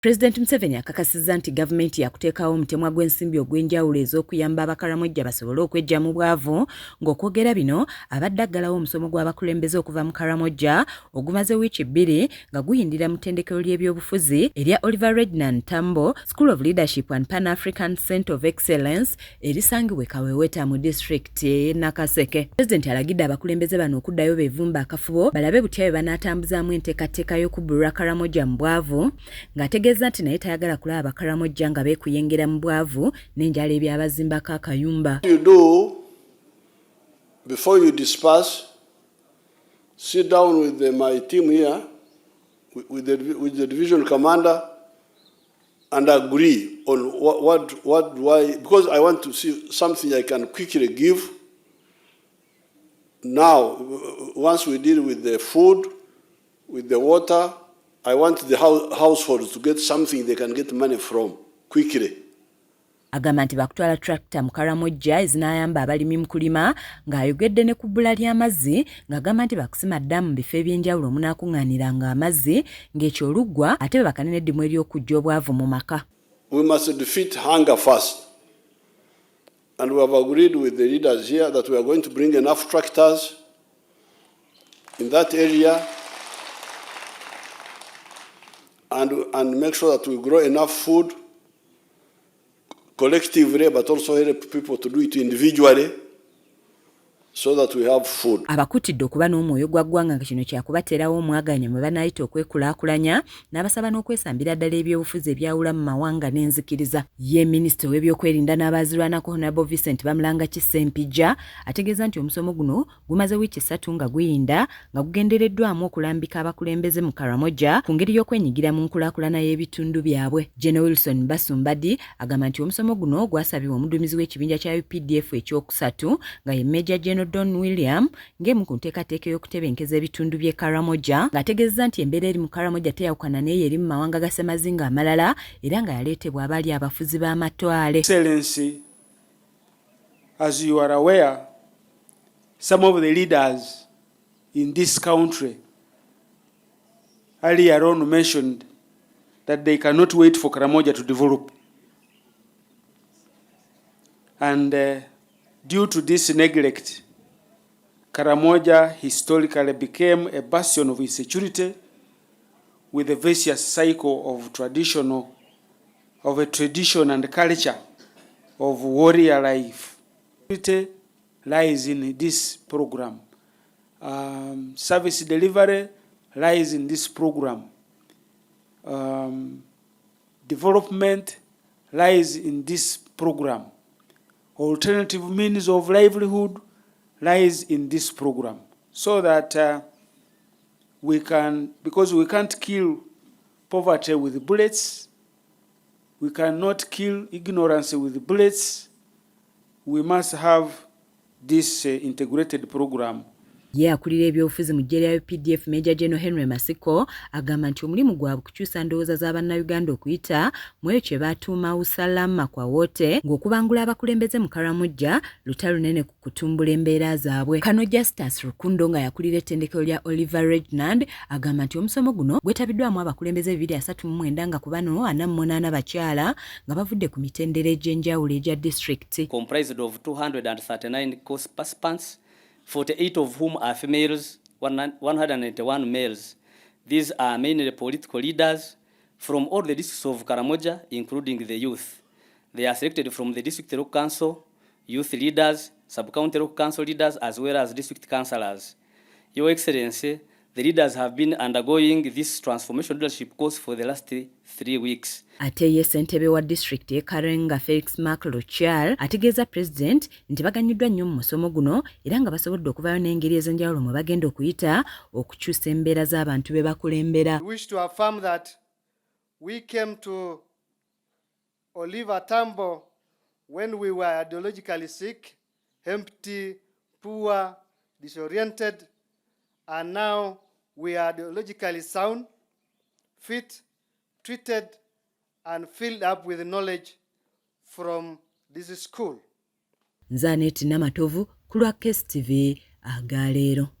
President Museveni akakasizza nti gavumenti yakuteekawo omutemwa gw'ensimbi ogw'enjawulo ez'okuyamba abakaramoja basobole okwejja mu bwavu, ng'okwogera bino abadde aggalawo omusomo gw'abakulembeze okuva mu karamoja ogumaze wiiki 2 nga guyindira mu ttendekero ly'ebyobufuzi erya Oliver Regnan Tambo School of Leadership and Pan-African Center of Excellence erisangibwa Kaweweta mu disitulikiti y'e Nakaseke. Pulezidenti alagidde abakulembeze bano okuddayo beevumba akafubo balabe butya bwe banaatambuzaamu enteekateeka y'okubbulula karamoja mu bwavu ng'ategeeza nti naye tayagala kulaba abakaramoja nga beekuyengera mu bwavu n'enjala ebyabazimbako akayumba. You do before you disperse, sit down with my team here, with the division commander, and agree on what do I, because I want to see something I can quickly give. Now, once we deal with the food, with the water, I want the households to get something they can get money from quickly. Agamba nti bakutwala tractor mu karamoja ezinaayamba abalimi mu kulima ng'ayogedde ne ku bbula ly'amazzi ng'agamba nti bakusima ddamu mu bifo eby'enjawulo omunaakuŋŋaaniranga amazzi ng'ekyo oluggwa ate be bakane n'eddimu ery'okujja obwavu mu maka. We must defeat hunger first. And we have agreed with the leaders here that we are going to bring enough tractors in that area and make sure that we grow enough food collectively, but also help people to do it individually so that we have food. Abakutidde okuba n'omwoyo gwa ggwanga nga kino kyakubateerawo omwaganya mwe banaayita okwekulaakulanya n'abasaba n'okwesambira ddala ebyobufuzi ebyawula mu mawanga n'enzikiriza. Ye minisita w'ebyokwerinda n'abaazirwanako Honorable Vincent Bamulanga Kisempija ategeeza nti omusomo guno gumaze wiiki 3 nga guyinda nga gugendereddwamu okulambika abakulembeze mu Karamoja ku ngeri y'okwenyigira mu nkulaakulana y'ebitundu byabwe. General Wilson Basumbadi agamba nti omusomo guno gwasabibwa omuduumizi w'ekibinja kya UPDF ekyokusatu nga ye Major General Don William ng'emu ku nteekateeka y'okutebenkeza ebitundu by'e Karamoja ng'ategeeza nti embeera eri mu Karamoja teyawukana n'eyo eri mu mawanga ga ssemazinga amalala era nga yaleetebwa abaali abafuzi b'amatwale. Excellency, as you are aware, some of the leaders in this country earlier on mentioned that they cannot wait for Karamoja to develop. And due to this neglect, Karamoja historically became a bastion of insecurity with a vicious cycle of a tradition and culture of warrior life. Security lies in this program. Service delivery lies in this program. Development lies in this program. Alternative means of livelihood lies in this program, so that because we can't kill poverty with bullets, we cannot kill ignorance with bullets, we must have this integrated program. Ye akulira ebyobufuzi mu ggye lya UPDF Major General Henry Masiko agamba nti omulimu gwabwe kukyusa ndowooza z'Abannayuganda okuyita mu ekyo kye batuuma usalama kwa wote ng'okubangula abakulembeze mu Karamoja lutalo lunene ku kutumbula embeera zaabwe. Kano Justus Rukundo nga yakulira ettendekero lya Oliver Regnand agamba nti omusomo guno gwetabiddwamu abakulembeze 239 nga ku bano 48 bakyala nga bavudde ku mitendera egy'enjawulo egya disitulikiti. Comprised of 239 course participants, 48 of whom are females, 181 males. These are mainly political leaders from all the districts of Karamoja, including the youth. They are selected from the district local council, youth leaders, sub-county local council leaders, as well as district councillors. Your Excellency, the leaders have been undergoing this transformation leadership course for the last 3 weeks. Ate ye ssentebe wa district e Karenga Felix Mark Lochal ategeeza President nti baganyiddwa nnyo mu musomo guno era nga basobodde okuvaayo n'engeri ez'enjawulo mwe bagenda okuyita okukyusa embeera z'abantu be bakulembera. We wish to affirm that we came to Oliver Tambo when we were ideologically sick, empty, poor, disoriented, and now we are ideologically sound, fit, treated, and filled up with knowledge from this school. Nzaneti Namatovu ku lwa KSTV agaleero.